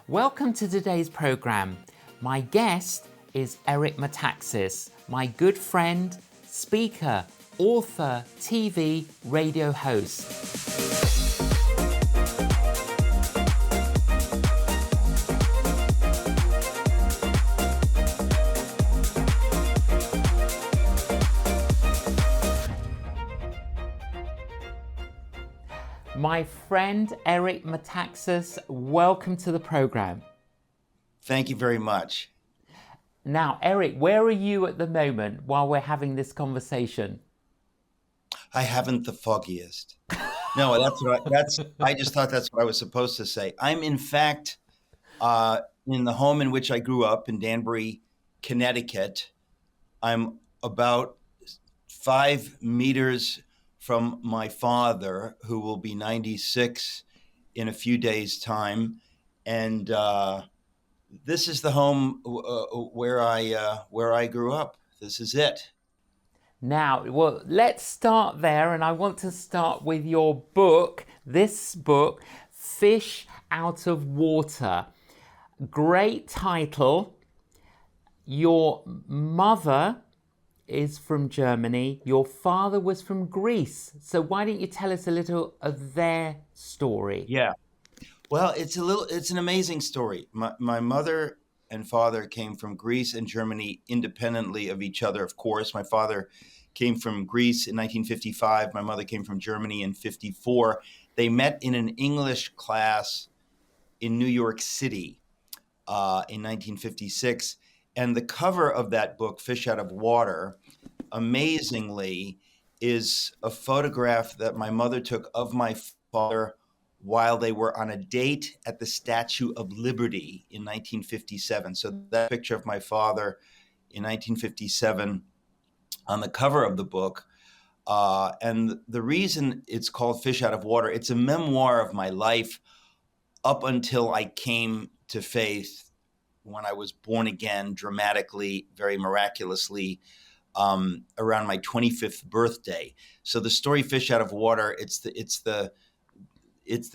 Welcome to today's program. My guest is Eric Metaxas, my good friend, speaker, author, TV, radio host. My friend Eric Metaxas, welcome to the program. Thank you very much. Now, Eric, where are you at the moment while we're having this conversation? I haven't the foggiest. No, I just thought that's what I was supposed to say. I'm in fact in the home in which I grew up in Danbury, Connecticut. I'm about 5 meters from my father, who will be 96 in a few days' time, and this is the home where I grew up. This is it. Now, well, let's start there, and I want to start with your book, this book, Fish Out of Water. Great title. Your mother is from Germany. Your father was from Greece. So why don't you tell us a little of their story? Yeah. Well, it's an amazing story. My mother and father came from Greece and Germany independently of each other, of course. My father came from Greece in 1955. My mother came from Germany in 54. They met in an English class in New York City in 1956. And the cover of that book, Fish Out of Water, amazingly, is a photograph that my mother took of my father while they were on a date at the Statue of Liberty in 1957. So that picture of my father in 1957 on the cover of the book. And the reason it's called Fish Out of Water, it's a memoir of my life up until I came to faith when I was born again dramatically, very miraculously, around my 25th birthday. So the story Fish Out of Water, it's the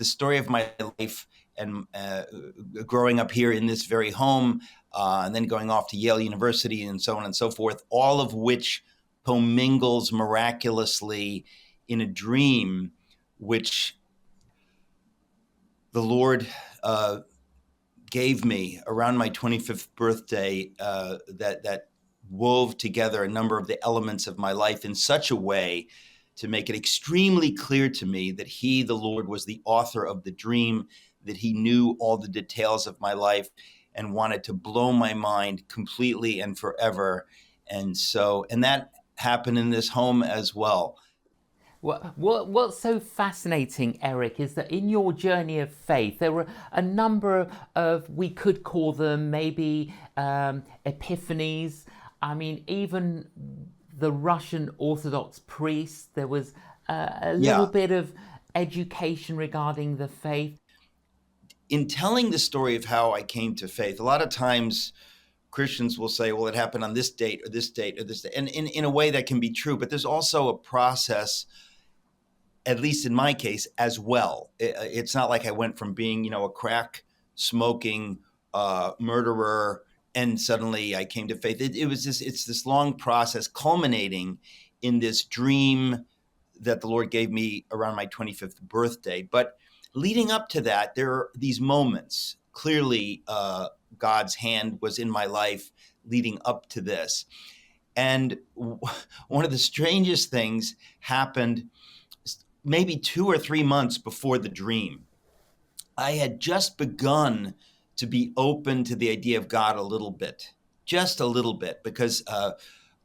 story of my life and growing up here in this very home, and then going off to Yale University and so on and so forth, all of which commingles miraculously in a dream which the Lord gave me around my 25th birthday, that wove together a number of the elements of my life in such a way to make it extremely clear to me that He, the Lord, was the author of the dream, that He knew all the details of my life and wanted to blow my mind completely and forever. And that happened in this home as well. What's so fascinating, Eric, is that in your journey of faith, there were a number of, we could call them maybe epiphanies. I mean, even the Russian Orthodox priest, there was a little bit of education regarding the faith. In telling the story of how I came to faith, a lot of times Christians will say, well, it happened on this date or this date or this date. And in a way that can be true, but there's also a process, at least in my case, as well. It's not like I went from being, a crack smoking murderer and suddenly I came to faith. It's this long process culminating in this dream that the Lord gave me around my 25th birthday. But leading up to that, there are these moments. Clearly, God's hand was in my life leading up to this. And one of the strangest things happened maybe 2 or 3 months before the dream. I had just begun to be open to the idea of God a little bit, just a little bit, because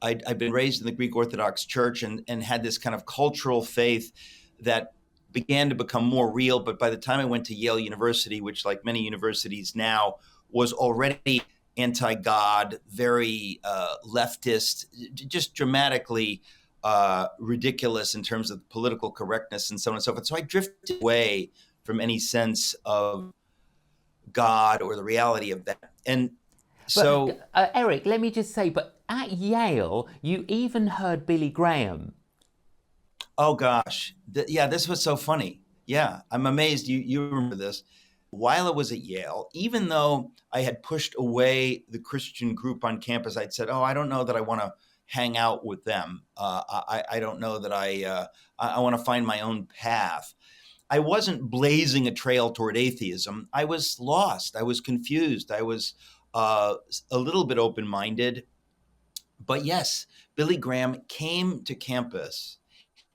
I'd been raised in the Greek Orthodox Church and had this kind of cultural faith that began to become more real. But by the time I went to Yale University, which like many universities now, was already anti-God, very leftist, just dramatically ridiculous in terms of political correctness and so on and so forth. So I drifted away from any sense of God or the reality of that. And so, Eric, let me just say, but at Yale, you even heard Billy Graham. Oh gosh, this was so funny. Yeah, I'm amazed you remember this. while I was at Yale, even though I had pushed away the Christian group on campus, I'd said, "Oh, I don't know that I want to hang out with them. I don't know that I want to find my own path." I wasn't blazing a trail toward atheism. I was lost. I was confused. I was a little bit open-minded. But yes, Billy Graham came to campus,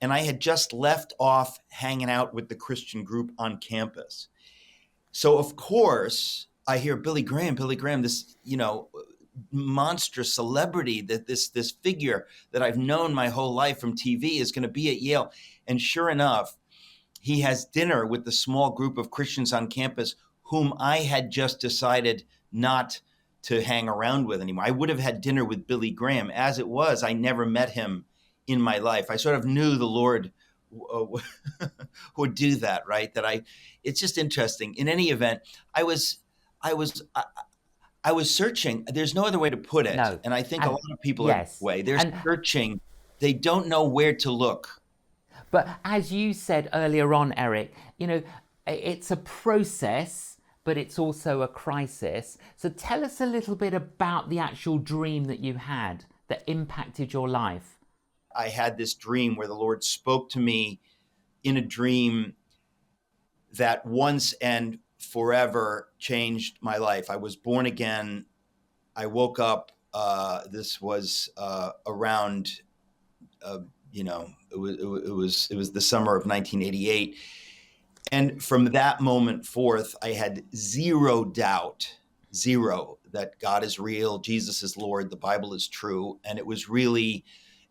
and I had just left off hanging out with the Christian group on campus. So of course, I hear Billy Graham, this, monstrous celebrity, that this figure that I've known my whole life from TV is going to be at Yale. And sure enough, he has dinner with the small group of Christians on campus whom I had just decided not to hang around with anymore. I would have had dinner with Billy Graham. As it was, I never met him in my life. I sort of knew the Lord would do that, right? It's just interesting. In any event, I was searching. There's no other way to put it. No. And I think a And lot of people are that yes. way. They're And searching. They don't know where to look. but as you said earlier on, Eric, it's a process, but it's also a crisis. So tell us a little bit about the actual dream that you had that impacted your life. I had this dream where the Lord spoke to me in a dream that once and forever changed my life. I was born again. I woke up. This was around, it was the summer of 1988. And from that moment forth, I had zero doubt, that God is real, Jesus is Lord, the Bible is true. And it was really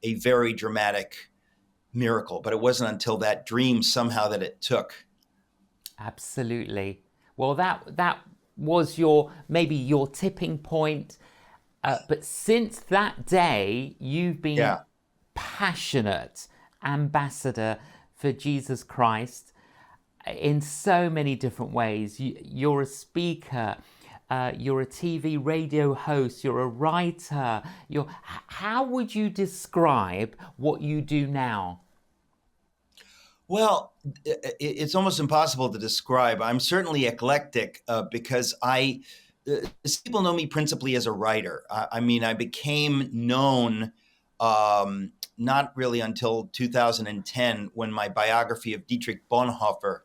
a very dramatic miracle. But it wasn't until that dream somehow that it took. Absolutely. Well, that was maybe your tipping point. But since that day, you've been Yeah. passionate ambassador for Jesus Christ in so many different ways. You're a speaker, you're a TV radio host, you're a writer. How would you describe what you do now? Well, it's almost impossible to describe. I'm certainly eclectic because people know me principally as a writer. I mean, I became known not really until 2010 when my biography of Dietrich Bonhoeffer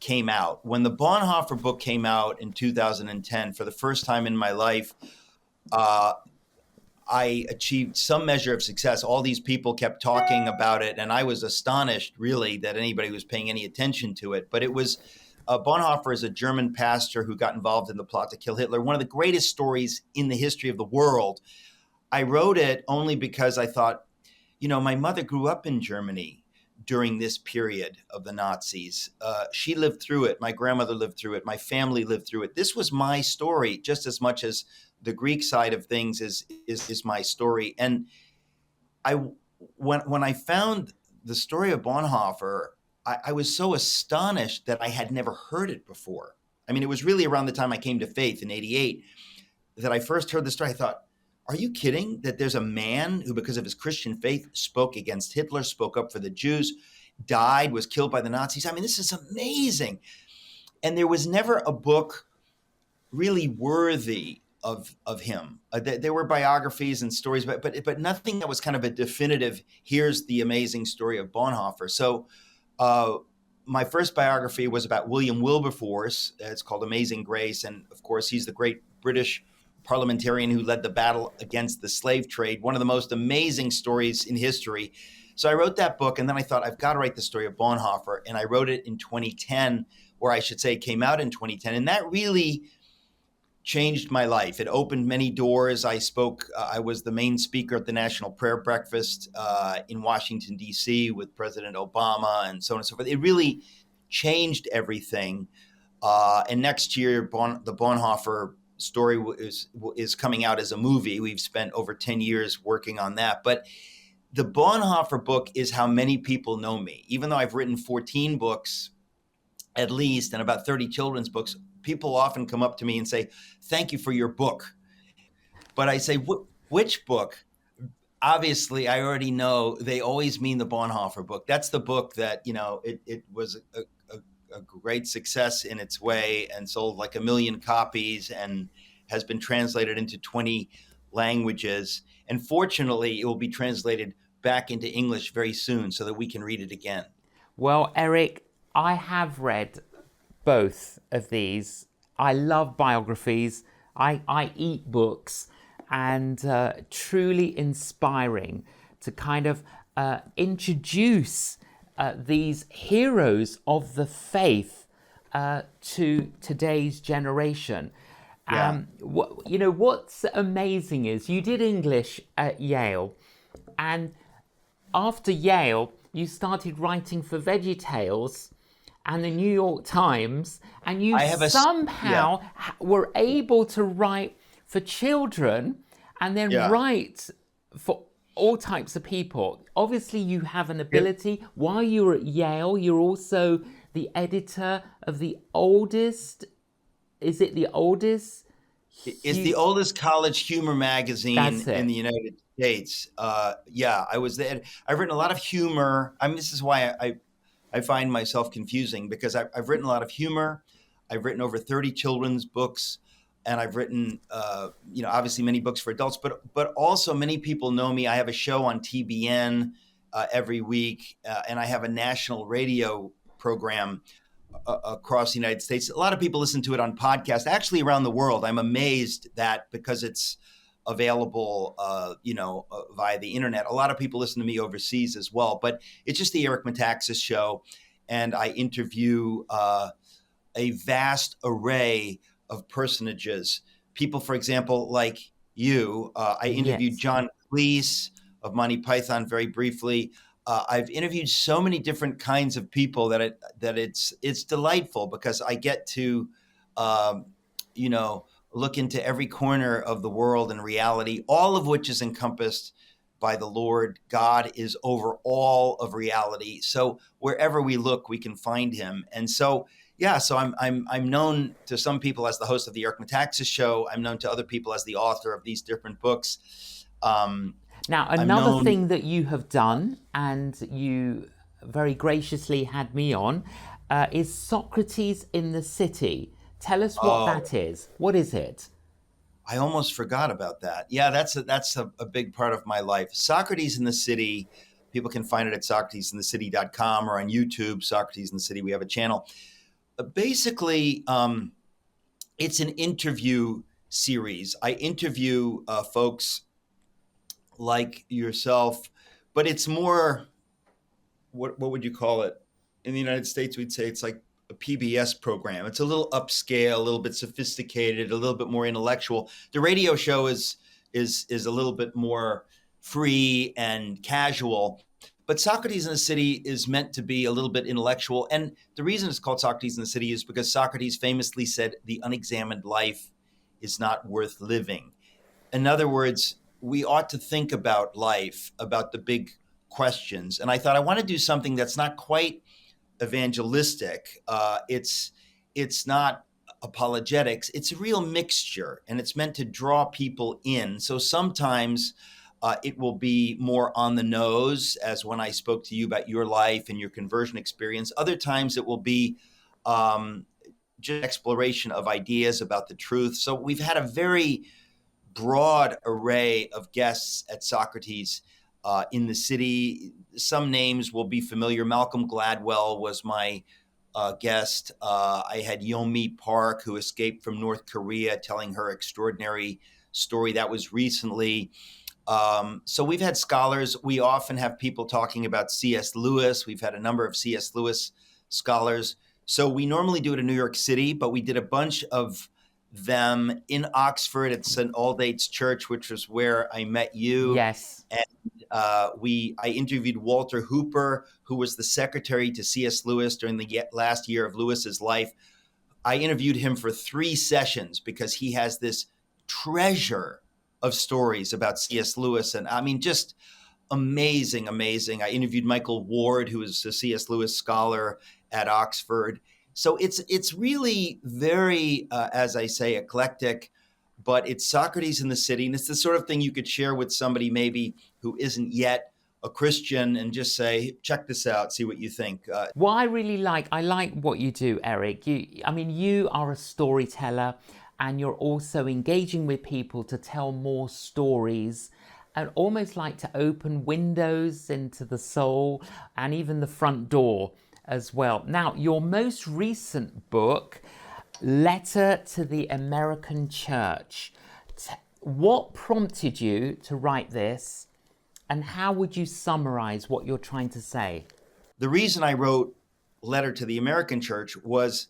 came out. When the Bonhoeffer book came out in 2010, for the first time in my life, I achieved some measure of success. All these people kept talking about it, and I was astonished, really, that anybody was paying any attention to it. But it was Bonhoeffer is a German pastor who got involved in the plot to kill Hitler, one of the greatest stories in the history of the world. I wrote it only because I thought, my mother grew up in Germany during this period of the Nazis. She lived through it. My grandmother lived through it. My family lived through it. This was my story just as much as the Greek side of things is my story. And when I found the story of Bonhoeffer, I was so astonished that I had never heard it before. I mean, it was really around the time I came to faith in 88 that I first heard the story. I thought, are you kidding that there's a man who, because of his Christian faith, spoke against Hitler, spoke up for the Jews, died, was killed by the Nazis? I mean, this is amazing. And there was never a book really worthy of him. There were biographies and stories, but nothing that was kind of a definitive, here's the amazing story of Bonhoeffer. So my first biography was about William Wilberforce. It's called Amazing Grace. And of course, he's the great British parliamentarian who led the battle against the slave trade, one of the most amazing stories in history. So I wrote that book, and then I thought, I've got to write the story of Bonhoeffer. And I wrote it in 2010, or I should say it came out in 2010. And that really changed my life. It opened many doors. I was the main speaker at the National Prayer Breakfast in Washington, D.C. with President Obama and so on and so forth. It really changed everything. And next year, the Bonhoeffer story is coming out as a movie. We've spent over 10 years working on that. But the Bonhoeffer book is how many people know me. Even though I've written 14 books at least and about 30 children's books, people often come up to me and say, thank you for your book. But I say, which book? Obviously, I already know they always mean the Bonhoeffer book. That's the book that, it was a great success in its way and sold like 1 million copies and has been translated into 20 languages. And fortunately, it will be translated back into English very soon so that we can read it again. Well, Eric, I have read both of these. I love biographies. I eat books, and truly inspiring to kind of introduce these heroes of the faith to today's generation. Yeah. What's amazing is you did English at Yale, and after Yale, you started writing for VeggieTales and the New York Times, and you I have a yeah. somehow were able to write for children and then Yeah. write for all types of people. Obviously, you have an It, ability. While you were at Yale, you're also the editor of the oldest, is it the oldest? It's the oldest college humor magazine That's in it. the United States. Yeah, I was there. I've written a lot of humor. I mean, this is why I find myself confusing because I've written a lot of humor. I've written over 30 children's books, and I've written, obviously many books for adults. But also many people know me. I have a show on TBN every week, and I have a national radio program across the United States. A lot of people listen to it on podcast, actually around the world. I'm amazed that because it's available, via the internet, a lot of people listen to me overseas as well. But it's just the Eric Metaxas show, and I interview a vast array of personages. People, for example, like you. I interviewed Yes. John Cleese of Monty Python very briefly. I've interviewed so many different kinds of people that it's delightful because I get to, um, look into every corner of the world and reality, all of which is encompassed by the Lord. God is over all of reality. So wherever we look, we can find Him. And so, yeah, so I'm known to some people as the host of the Eric Metaxas Show. I'm known to other people as the author of these different books. Now, I'm another known. thing that you have done, and you very graciously had me on, is Socrates in the City. Tell us what Oh, that is. What is it? I almost forgot about that. Yeah, that's a big part of my life. Socrates in the City. People can find it at socratesinthecity.com or on YouTube. Socrates in the City. We have a channel. Basically, it's an interview series. I interview folks like yourself, but it's more, what would you call it? In the United States, we'd say it's like a PBS program. It's a little upscale, a little bit sophisticated, a little bit more intellectual. The radio show is a little bit more free and casual. But Socrates in the City is meant to be a little bit intellectual. And the reason it's called Socrates in the City is because Socrates famously said, the unexamined life is not worth living. In other words, we ought to think about life, about the big questions. And I thought I want to do something that's not quite evangelistic. It's not apologetics. It's a real mixture, and it's meant to draw people in. So sometimes it will be more on the nose, as when I spoke to you about your life and your conversion experience. Other times it will be just exploration of ideas about the truth. So we've had a very broad array of guests at Socrates in the City. Some names will be familiar. Malcolm Gladwell was my guest. I had Yeonmi Park, who escaped from North Korea, telling her extraordinary story. That was recently. So we've had scholars. We often have people talking about C.S. Lewis. We've had a number of C.S. Lewis scholars. So we normally do it in New York City, but we did a bunch of them in Oxford at St. Aldate's Church, which was where I met you. Yes. And I interviewed Walter Hooper, who was the secretary to C.S. Lewis during the last year of Lewis's life. I interviewed him for 3 sessions because he has this treasure of stories about C.S. Lewis. And I mean, just amazing, amazing. I interviewed Michael Ward, who is a C.S. Lewis scholar at Oxford. So it's really very, as I say, eclectic, but it's Socrates in the City. And it's the sort of thing you could share with somebody maybe who isn't yet a Christian and just say, check this out, see what you think. What I like what you do, Eric. You are a storyteller, and you're also engaging with people to tell more stories, and almost like to open windows into the soul and even the front door as well. Now, your most recent book, Letter to the American Church. What prompted you to write this, and how would you summarize what you're trying to say? The reason I wrote Letter to the American Church was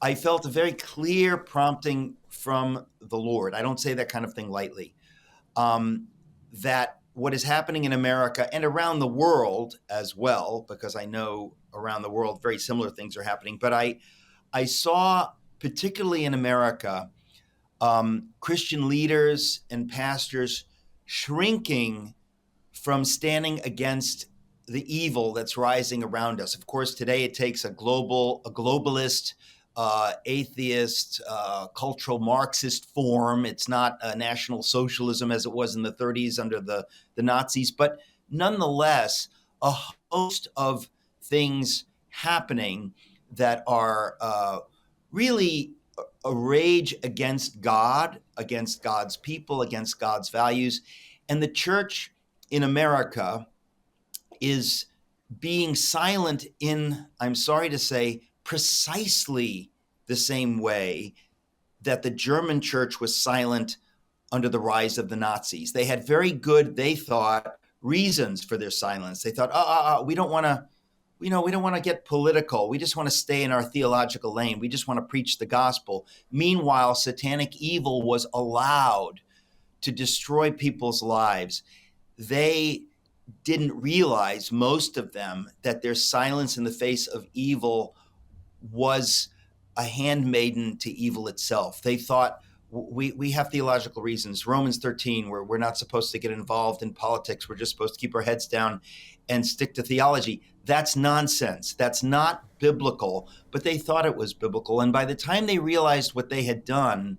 I felt a very clear prompting from the Lord. I don't say that kind of thing lightly. That what is happening in America and around the world as well, because I know around the world very similar things are happening, but I saw, particularly in America, Christian leaders and pastors shrinking from standing against the evil that's rising around us. Of course, today it takes a globalist, atheist, cultural Marxist form. It's not a National Socialism as it was in the 30s under the Nazis, but nonetheless, a host of things happening that are really a rage against God, against God's people, against God's values. And the church in America is being silent in, I'm sorry to say, precisely the same way that the German church was silent under the rise of the Nazis. They had very good, they thought, reasons for their silence. They thought, we don't want to, we don't want to get political. We just want to stay in our theological lane. We just want to preach the gospel. Meanwhile, satanic evil was allowed to destroy people's lives. They didn't realize, most of them, that their silence in the face of evil was a handmaiden to evil itself. They thought, we have theological reasons. Romans 13, where we're not supposed to get involved in politics. We're just supposed to keep our heads down and stick to theology. That's nonsense. That's not biblical, but they thought it was biblical. And by the time they realized what they had done,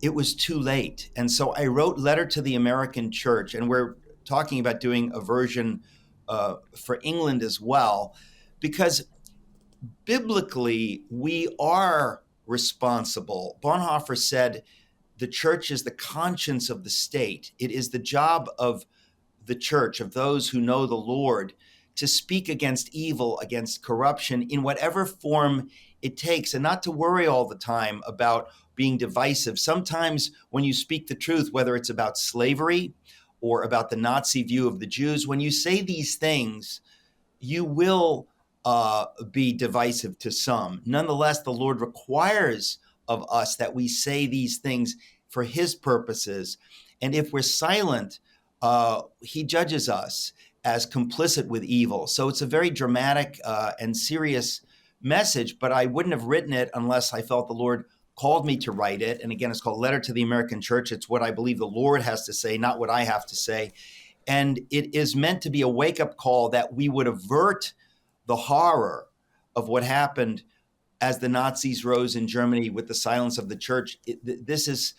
it was too late. And so I wrote Letter to the American Church, and we're talking about doing a version for England as well, because biblically we are responsible. Bonhoeffer said the church is the conscience of the state. It is the job of the church, of those who know the Lord, to speak against evil, against corruption in whatever form it takes, and not to worry all the time about being divisive. Sometimes when you speak the truth, whether it's about slavery or about the Nazi view of the Jews, when you say these things, you will be divisive to some. Nonetheless, the Lord requires of us that we say these things for his purposes. And if we're silent, he judges us as complicit with evil. So it's a very dramatic and serious message, but I wouldn't have written it unless I felt the Lord called me to write it. And again, it's called Letter to the American Church. It's what I believe the Lord has to say, not what I have to say. And it is meant to be a wake-up call that we would avert the horror of what happened as the Nazis rose in Germany with the silence of the church. This is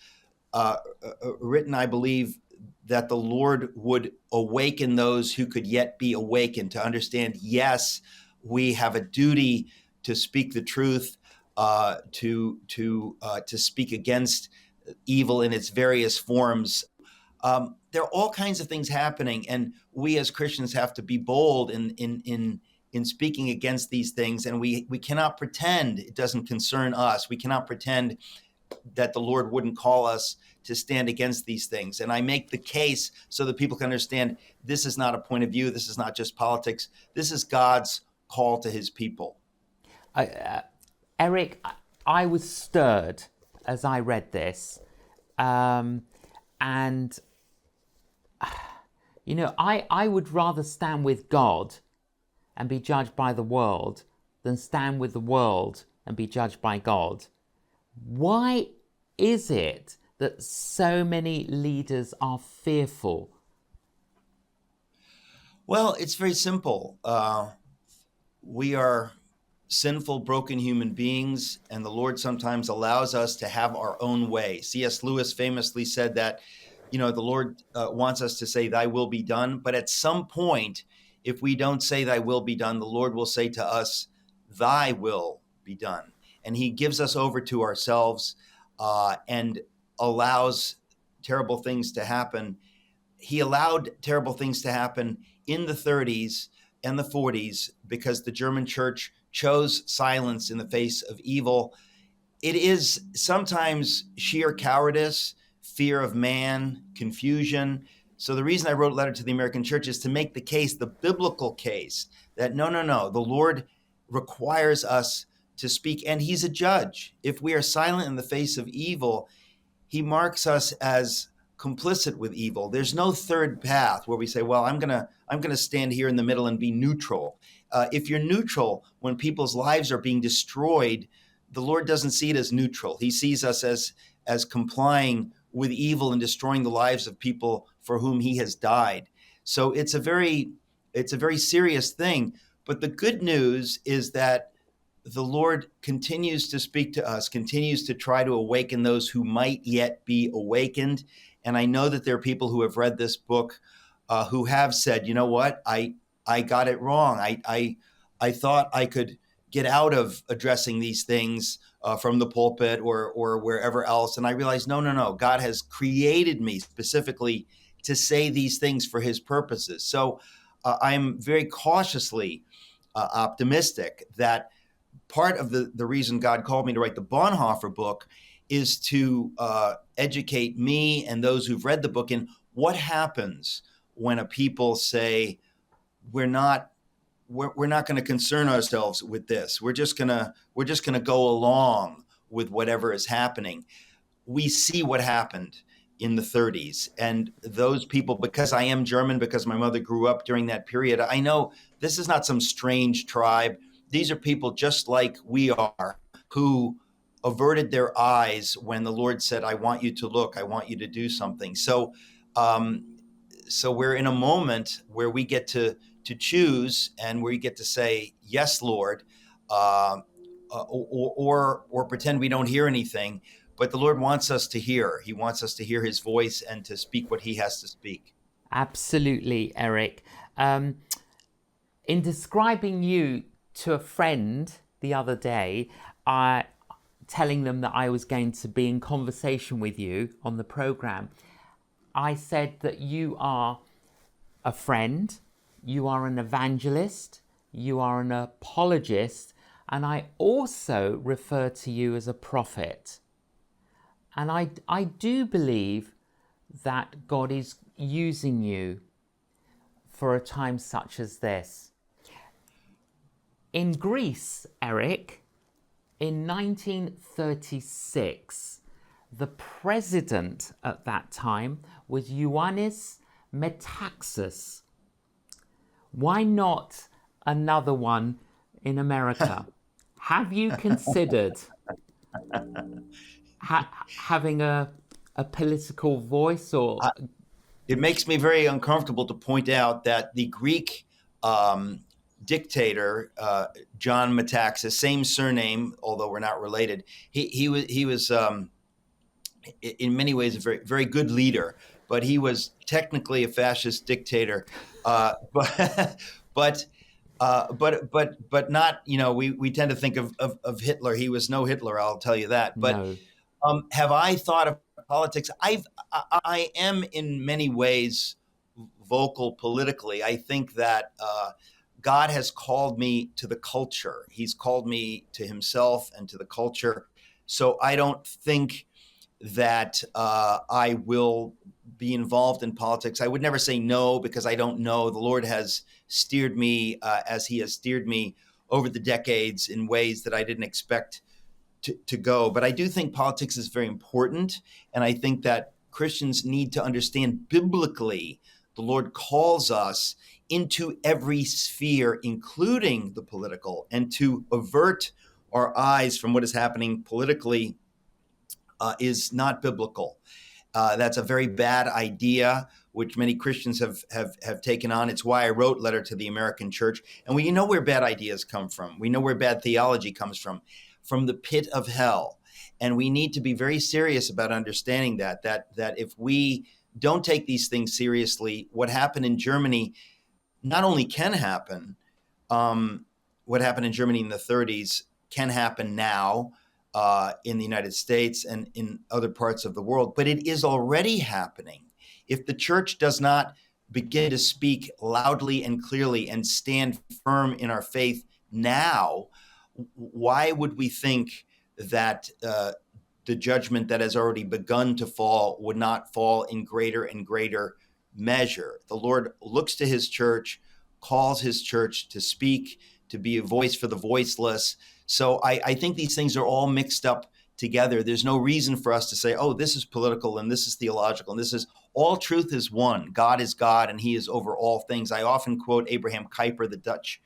written, I believe, that the Lord would awaken those who could yet be awakened to understand, yes, we have a duty to speak the truth, to speak against evil in its various forms. There are all kinds of things happening, and we as Christians have to be bold in speaking against these things. And we cannot pretend it doesn't concern us. We cannot pretend that the Lord wouldn't call us to stand against these things. And I make the case so that people can understand this is not a point of view. This is not just politics. This is God's call to his people. Eric, I was stirred as I read this. And, you know, I would rather stand with God and be judged by the world than stand with the world and be judged by God. Why is it that so many leaders are fearful? Well, it's very simple. We are sinful, broken human beings, and the Lord sometimes allows us to have our own way. C.S. Lewis famously said that the Lord wants us to say, "Thy will be done." But at some point, if we don't say, "Thy will be done," the Lord will say to us, "Thy will be done." And he gives us over to ourselves and allows terrible things to happen. He allowed terrible things to happen in the 30s and the 40s because the German church chose silence in the face of evil. It is sometimes sheer cowardice, fear of man, confusion. So the reason I wrote Letter to the American Church is to make the case, the biblical case, that no, the Lord requires us to speak, and he's a judge. If we are silent in the face of evil, he marks us as complicit with evil. There's no third path where we say, well, I'm gonna stand here in the middle and be neutral. If you're neutral when people's lives are being destroyed, the Lord doesn't see it as neutral. He sees us as complying with evil and destroying the lives of people for whom he has died. So it's a very serious thing. But the good news is that the Lord continues to speak to us, continues to try to awaken those who might yet be awakened. And I know that there are people who have read this book who have said, you know what, I got it wrong. I thought I could get out of addressing these things from the pulpit or wherever else. And I realized, no. God has created me specifically to say these things for his purposes. So I'm very cautiously optimistic that part of the reason God called me to write the Bonhoeffer book is to educate me and those who've read the book in what happens when a people say, we're not going to concern ourselves with this. We're just going to go along with whatever is happening. We see what happened in the 30s, and those people, because I am German, because my mother grew up during that period, I know this is not some strange tribe. These are people just like we are who averted their eyes when the Lord said, I want you to look, I want you to do something. So we're in a moment where we get to choose, and we get to say, yes, Lord, or pretend we don't hear anything. But the Lord wants us to hear. He wants us to hear his voice and to speak what he has to speak. Absolutely, Eric. In describing you to a friend the other day, telling them that I was going to be in conversation with you on the program, I said that you are a friend, you are an evangelist, you are an apologist, and I also refer to you as a prophet. And I do believe that God is using you for a time such as this. In Greece, Eric, in 1936, the president at that time was Ioannis Metaxas. Why not another one in America? Have you considered having a political voice? Or it makes me very uncomfortable to point out that the Greek dictator, John Metaxas, same surname, although we're not related, he was in many ways a very, very good leader, but he was technically a fascist dictator. But not, we tend to think of Hitler. He was no Hitler, I'll tell you that. But no. Have I thought of politics? I am in many ways vocal politically. I think that God has called me to the culture. He's called me to himself and to the culture. So I don't think that I will be involved in politics. I would never say no, because I don't know. The Lord has steered me as he has steered me over the decades in ways that I didn't expect to go. But I do think politics is very important. And I think that Christians need to understand biblically, the Lord calls us into every sphere, including the political, and to avert our eyes from what is happening politically is not biblical. That's a very bad idea, which many Christians have taken on. It's why I wrote Letter to the American Church. And we know where bad ideas come from. We know where bad theology comes from the pit of hell. And we need to be very serious about understanding that if we don't take these things seriously. What happened in Germany not only can happen, what happened in Germany in the 30s can happen now in the United States and in other parts of the world, but it is already happening. If the church does not begin to speak loudly and clearly and stand firm in our faith now, why would we think that the judgment that has already begun to fall would not fall in greater and greater measure? The Lord looks to his church, calls his church to speak, to be a voice for the voiceless. So I think these things are all mixed up together. There's no reason for us to say, oh, this is political and this is theological and this is, all truth is one. God is God and he is over all things. I often quote Abraham Kuyper, the Dutch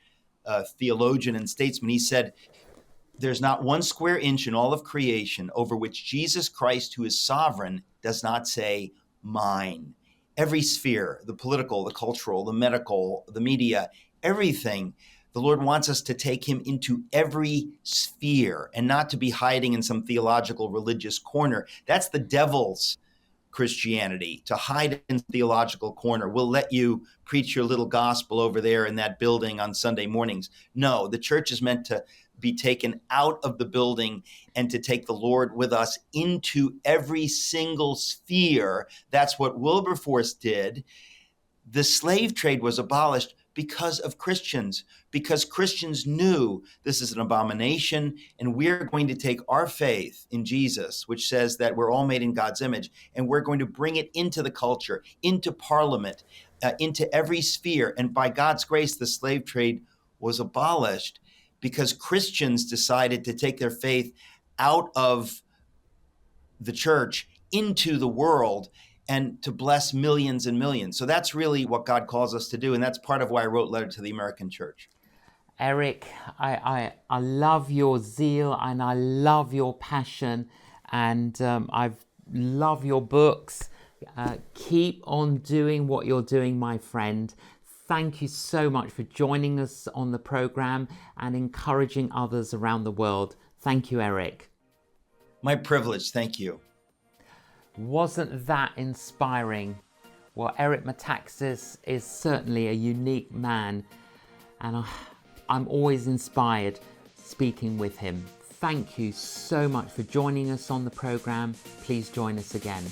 theologian and statesman. He said, there's not one square inch in all of creation over which Jesus Christ, who is sovereign, does not say mine. Every sphere, the political, the cultural, the medical, the media, everything, the Lord wants us to take him into every sphere and not to be hiding in some theological religious corner. That's the devil's Christianity, to hide in theological corner. We'll let you preach your little gospel over there in that building on Sunday mornings. No, the church is meant to be taken out of the building and to take the Lord with us into every single sphere. That's what Wilberforce did. The slave trade was abolished because of Christians, because Christians knew this is an abomination, and we're going to take our faith in Jesus, which says that we're all made in God's image, and we're going to bring it into the culture, into parliament, into every sphere. And by God's grace, the slave trade was abolished because Christians decided to take their faith out of the church into the world and to bless millions and millions. So that's really what God calls us to do. And that's part of why I wrote Letter to the American Church. Eric, I love your zeal and I love your passion, and I love your books. Keep on doing what you're doing, my friend. Thank you so much for joining us on the program and encouraging others around the world. Thank you, Eric. My privilege. Thank you. Wasn't that inspiring? Well, Eric Metaxas is certainly a unique man, and I'm always inspired speaking with him. Thank you so much for joining us on the program. Please join us again.